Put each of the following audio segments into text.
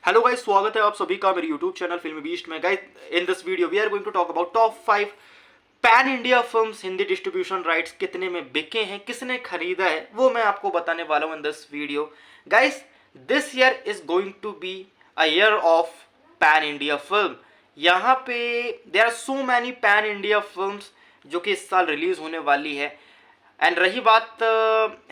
Hello guys, स्वागत है आप सभी का मेरे यूट्यूब चैनल फिल्म बीस्ट में। Guys, in this video we are going to talk about top 5 pan India films. Hindi distribution rights कितने में बिके हैं, किसने खरीदा है, वो मैं आपको बताने वाला हूं in this video. Guys, this year is going to be a year of pan India film. यहाँ पे there are so many pan India films जो कि इस साल रिलीज होने वाली है। एंड रही बात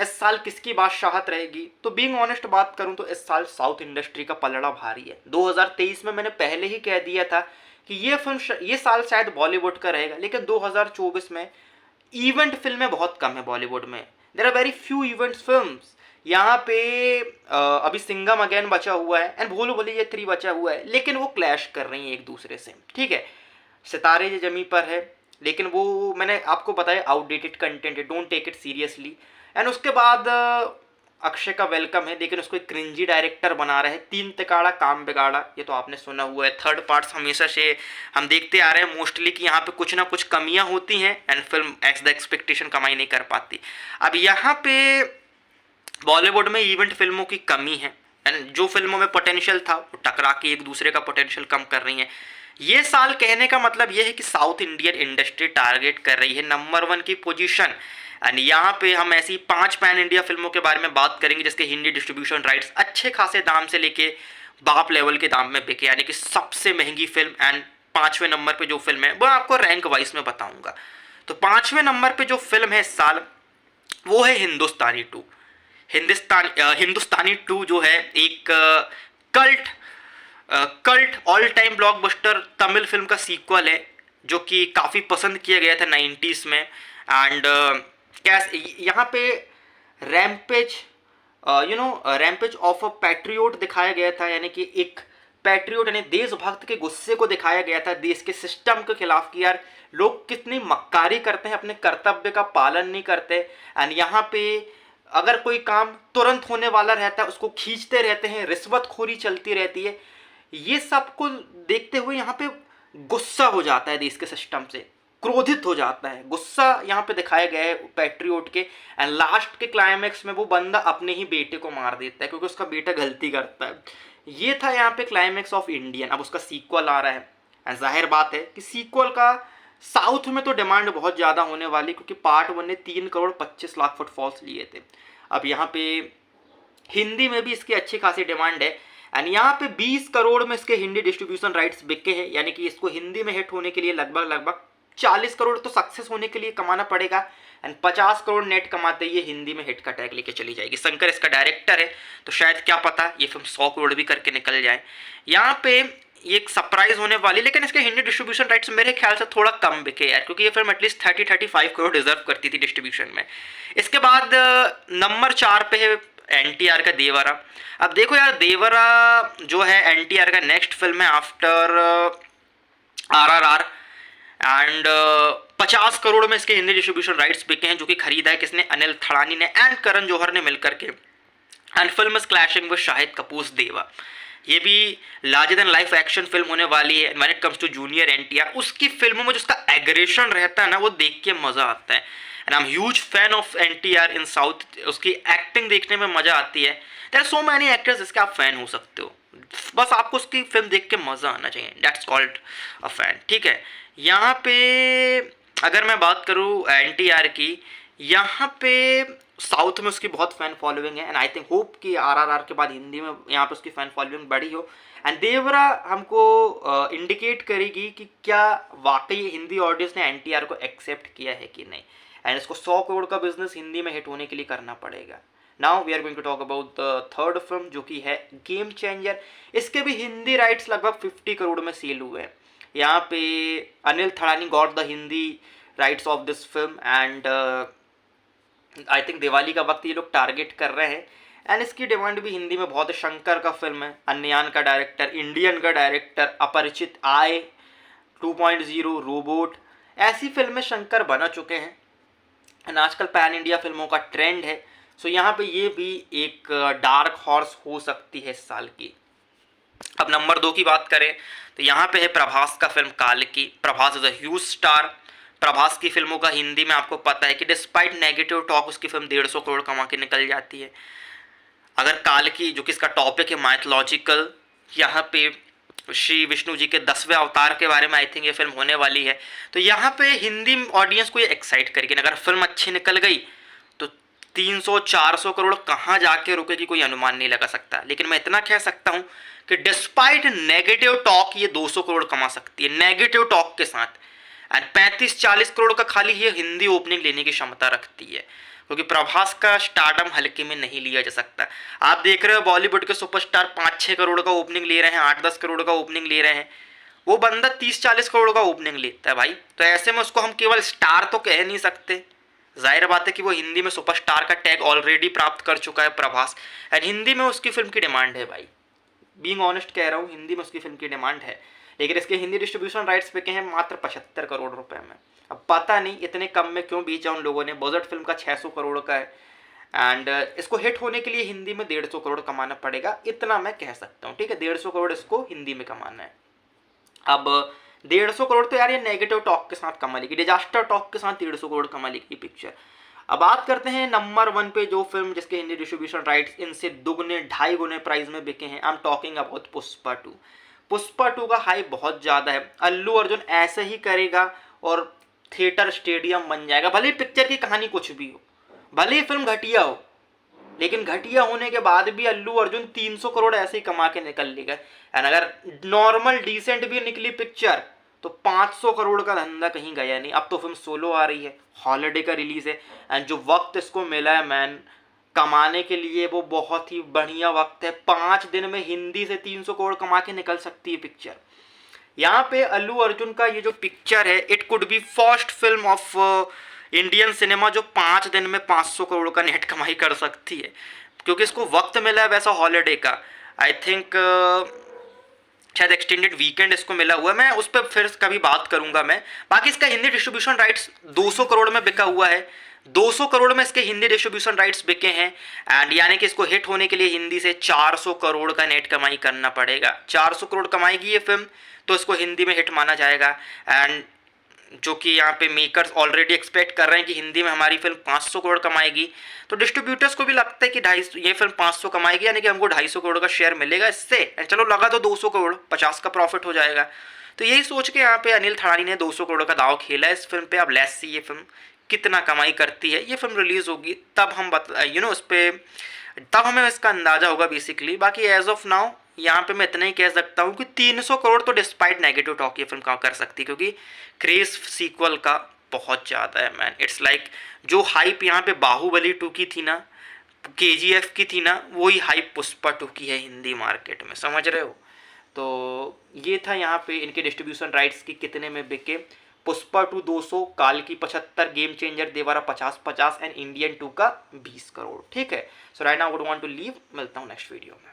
इस साल किसकी बादशाहत रहेगी, तो बीइंग ऑनेस्ट बात करूं तो इस साल साउथ इंडस्ट्री का पलड़ा भारी है। 2023 में मैंने पहले ही कह दिया था कि ये साल शायद बॉलीवुड का रहेगा, लेकिन 2024 में इवेंट फिल्में बहुत कम है बॉलीवुड में। There are very few events films. यहाँ पे अभी सिंघम अगेन बचा हुआ है एंड भूल भुलैया 3 बचा हुआ है, लेकिन वो क्लैश कर रही हैं एक दूसरे से। ठीक है, सितारे जो जमी पर है, लेकिन वो मैंने आपको बताया आउटडेटेड कंटेंट है, don't take it seriously. And उसके बाद अक्षय का वेलकम है, लेकिन उसको एक क्रिंजी डायरेक्टर बना रहे हैं। 3 तिकाड़ा काम बिगाड़ा, ये तो आपने सुना हुआ है। थर्ड पार्ट्स हमेशा से हम देखते आ रहे हैं मोस्टली कि यहाँ पे कुछ ना कुछ कमियां होती हैं and film as the expectation कमाई नहीं कर पाती। अब यहाँ पे बॉलीवुड में इवेंट फिल्मों की कमी है एंड जो फिल्मों में पोटेंशियल था वो टकरा के एक दूसरे का पोटेंशियल कम कर रही हैं। ये साल कहने का मतलब ये है कि साउथ इंडियन इंडस्ट्री टारगेट कर रही है नंबर 1 की पोजीशन। एंड यहाँ पे हम ऐसी 5 पैन इंडिया फिल्मों के बारे में बात करेंगे जिसके हिंदी डिस्ट्रीब्यूशन राइट्स अच्छे खासे दाम से लेके बाप लेवल के दाम में बिके, यानी कि सबसे महंगी फिल्म। एंड 5वें नंबर पे जो फिल्म है वो आपको रैंक वाइज में बताऊंगा। तो 5वें नंबर पे जो फिल्म है इस साल वो है हिंदुस्तानी 2। हिंदुस्तानी 2 जो है एक cult cult all time blockbuster Tamil film का सीक्वल है जो कि काफ़ी पसंद किया गया था 90s में। एंड कैसे यहाँ पे rampage rampage of a patriot दिखाया गया था, यानी कि एक पैट्रियोट यानी देशभक्त के गुस्से को दिखाया गया था देश के सिस्टम के खिलाफ कि यार लोग कितनी मक्कारी करते हैं, अपने कर्तव्य का पालन नहीं करते। एंड यहाँ पे अगर कोई काम तुरंत होने वाला रहता है उसको खींचते रहते हैं, रिश्वतखोरी चलती रहती है। ये सब को देखते हुए यहाँ पे गुस्सा हो जाता है देश के सिस्टम से, क्रोधित हो जाता है। गुस्सा यहाँ पे दिखाया गया है पैट्रियोट के। एंड लास्ट के क्लाइमैक्स में वो बंदा अपने ही बेटे को मार देता है क्योंकि उसका बेटा गलती करता है। ये था यहाँ पे क्लाइमैक्स ऑफ इंडियन। अब उसका सीक्वल आ रहा है एंड जाहिर बात है कि सीक्वल का साउथ में तो डिमांड बहुत ज़्यादा होने वाली, क्योंकि पार्ट 1 ने 3 करोड़ 25 लाख फुटफॉल्स लिए थे। अब यहाँ पे हिंदी में भी इसकी अच्छी खासी डिमांड है एंड यहाँ पे 20 करोड़ में इसके हिंदी डिस्ट्रीब्यूशन राइट्स बिके हैं, यानी कि इसको हिंदी में हिट होने के लिए लगभग 40 करोड़ तो सक्सेस होने के लिए कमाना पड़ेगा एंड 50 करोड़ नेट कमाते ये हिंदी में हिट का टैग लेके चली जाएगी। शंकर इसका डायरेक्टर है, तो शायद क्या पता ये फिल्म 100 करोड़ भी करके निकल जाए। यहाँ पे ये एक सरप्राइज होने वाली, लेकिन इसके हिंदी डिस्ट्रीब्यूशन राइट्स मेरे ख्याल से थोड़ा कम बिके यार, क्योंकि ये फिल्म एटलीस्ट 30-35 करोड़ डिजर्व करती थी डिस्ट्रीब्यूशन में। इसके बाद नंबर 4 पे है एनटीआर का देवरा। अब देखो यार, देवरा जो है एनटीआर का नेक्स्ट फिल्म है आफ्टर आरआरआर एंड 50 करोड़ में इसके हिंदी डिस्ट्रीब्यूशन राइट्स बिके हैं, जो कि खरीदा है किसने, अनिल थड़ानी ने एंड करण जौहर ने मिलकर के। And film is clashing with Shahid Kapoor Deva. ये भी larger than life action film होने वाली है। When it comes to junior NTR, उसकी फिल्मों में जो उसका एग्रेशन रहता है ना, वो देख के मजा आता है। And I am huge fan of NTR in south. उसकी एक्टिंग देखने में मजा आती है। There are so many actors जिसके आप फैन हो सकते हो, बस आपको उसकी फिल्म देख के मजा आना चाहिए, दैट्स कॉल्ड अ फैन। ठीक है, यहाँ पे अगर मैं बात करूँ एनटीआर की, यहाँ पे साउथ में उसकी बहुत फैन फॉलोइंग है एंड आई थिंक होप कि आरआरआर के बाद हिंदी में यहाँ पे उसकी फैन फॉलोइंग बढ़ी हो। एंड देवरा हमको इंडिकेट करेगी कि क्या वाकई हिंदी ऑडियंस ने एनटीआर को एक्सेप्ट किया है कि नहीं। एंड इसको 100 करोड़ का बिजनेस हिंदी में हिट होने के लिए करना पड़ेगा। Now we are going to talk about the third film जो कि है गेम चेंजर। इसके भी हिंदी राइट्स लगभग 50 करोड़ में सेल हुए हैं। यहाँ पे Anil Thadani got the Hindi rights of this film and I think Diwali का वक्त ये लोग टारगेट कर रहे हैं। एंड इसकी डिमांड भी हिंदी में बहुत है। शंकर का फिल्म है, अन्यान का डायरेक्टर, इंडियन का डायरेक्टर, अपरिचित, आय 2.0, रोबोट, ऐसी फिल्में शंकर बना चुके हैं एंड आजकल पैन इंडिया फिल्मों का ट्रेंड है। सो यहाँ पे ये भी एक डार्क हॉर्स हो सकती है इस साल की। अब नंबर 2 की बात करें तो यहाँ पे है प्रभास का फिल्म काल्की। Prabhas is a huge star. Prabhas की फिल्मों का हिंदी में आपको पता है कि डिस्पाइट नेगेटिव टॉक उसकी फिल्म 150 करोड़ कमा के निकल जाती है। अगर काल्की जो कि इसका टॉपिक है माइथोलॉजिकल यहाँ पे श्री विष्णु जी के 10वें अवतार के बारे में आई थिंक ये फिल्म होने वाली है। तो यहाँ पे हिंदी ऑडियंस को ये एक्साइट करेगी। अगर फिल्म अच्छी निकल गई तो 300-400 करोड़ कहाँ जाके रुकेगी कोई अनुमान नहीं लगा सकता। लेकिन मैं इतना कह सकता हूँ कि डिस्पाइट नेगेटिव टॉक ये 200 करोड़ कमा सकती है नेगेटिव टॉक के साथ। एंड 35-40 करोड़ का खाली ये हिंदी ओपनिंग लेने की क्षमता रखती है, क्योंकि प्रभास का स्टारडम हल्के में नहीं लिया जा सकता। आप देख रहे हो बॉलीवुड के सुपरस्टार 5-6 करोड़ का ओपनिंग ले रहे हैं, 8-10 करोड़ का ओपनिंग ले रहे हैं, वो बंदा 30-40 करोड़ का ओपनिंग लेता है भाई। तो ऐसे में उसको हम केवल स्टार तो कह नहीं सकते। जाहिर बात है कि वो हिंदी में सुपरस्टार का टैग ऑलरेडी प्राप्त कर चुका है प्रभास, एंड हिंदी में उसकी फिल्म की डिमांड है भाई। बीइंग ऑनेस्ट कह रहा हूँ, हिंदी में उसकी फिल्म की डिमांड है। लेकिन इसके हिंदी डिस्ट्रीब्यूशन राइट्स बिके हैं मात्र 75 करोड़ रुपए में। अब पता नहीं इतने कम में क्यों बेचा उन लोगों ने। बजट फिल्म का 600 करोड़ का है, एंड इसको हिट होने के लिए हिंदी में 150 करोड़ कमाना पड़ेगा, इतना मैं कह सकता हूँ। ठीक है, 150 करोड़ इसको हिंदी में कमाना है। अब 150 करोड़ तो यार ये नेगेटिव टॉक के साथ कमा लेगी, डिजास्टर टॉक के साथ 150 करोड़ कमा लेगी पिक्चर। अब बात करते हैं नंबर 1 पे जो फिल्म जिसके हिंदी डिस्ट्रीब्यूशन राइट्स इनसे दुगने 2.5 गुने प्राइस में बिके हैं। I am talking about Pushpa 2। Pushpa 2 का हाइप बहुत ज़्यादा है। अल्लू अर्जुन ऐसे ही करेगा और थिएटर स्टेडियम बन जाएगा। भले ही पिक्चर की कहानी कुछ भी हो, भले ही फिल्म घटिया हो, लेकिन घटिया होने के बाद भी अल्लू अर्जुन 300 करोड़ ऐसे ही कमा के निकल लेगा। एंड अगर नॉर्मल डिसेंट भी निकली पिक्चर तो 500 करोड़ का धंधा कहीं गया नहीं। अब तो फिल्म सोलो आ रही है, हॉलीडे का रिलीज है, एंड जो वक्त इसको मिला है मैन कमाने के लिए वो बहुत ही बढ़िया वक्त है। 5 दिन में हिंदी से 300 करोड़ कमा के निकल सकती है पिक्चर। यहाँ पे अल्लू अर्जुन का ये जो पिक्चर है, it could be first film of Indian cinema जो 5 दिन में 500 करोड़ का नेट कमाई कर सकती है, क्योंकि इसको वक्त मिला है वैसा हॉलीडे का। आई थिंक शायद एक्सटेंडेड वीकेंड इसको मिला हुआ है। मैं उस पर फिर कभी बात करूंगा मैं। बाकी इसका हिंदी डिस्ट्रीब्यूशन राइट्स 200 करोड़ में बिका हुआ है। 200 करोड़ में इसके हिंदी डिस्ट्रीब्यूशन राइट्स बिके हैं, एंड यानी कि इसको हिट होने के लिए हिंदी से 400 करोड़ का नेट कमाई करना पड़ेगा। 400 करोड़ कमाएगी ये फिल्म तो इसको हिंदी में हिट माना जाएगा। एंड जो कि यहाँ पे मेकर्स ऑलरेडी एक्सपेक्ट कर रहे हैं कि हिंदी में हमारी फिल्म 500 करोड़ कमाएगी, तो डिस्ट्रीब्यूटर्स को भी लगता है कि 250 ये फिल्म 500 कमाएगी, यानी कि हमको 250 करोड़ का शेयर मिलेगा इससे। चलो लगा तो 200 करोड़, 50 का प्रॉफिट हो जाएगा। तो यही सोच के यहाँ पे अनिल थरानी ने 200 करोड़ का दाव खेला है इस फिल्म पे। अब लेट्स सी ये फिल्म कितना कमाई करती है। ये फिल्म रिलीज होगी तब हम उस पर तब हमें इसका अंदाजा होगा बेसिकली। बाकी एज ऑफ नाउ यहाँ पे मैं इतना ही कह सकता हूँ कि 300 करोड़ तो डिस्पाइट नेगेटिव टॉक ये फिल्म काम कर सकती है, क्योंकि क्रेज सीक्वल का बहुत ज़्यादा है मैन। इट्स लाइक जो हाइप यहाँ पे बाहुबली 2 की थी ना, KGF की थी ना, वही हाइप पुष्पा 2 की है हिंदी मार्केट में, समझ रहे हो। तो ये था यहाँ पे इनके डिस्ट्रीब्यूशन राइट्स की कितने में बिके। पुष्पा 2 200, काल की 75, Game Changer Devara 50-50 and Indian 2 का 20 करोड़। ठीक है, so right now I would want to leave. मिलता हूँ नेक्स्ट वीडियो में।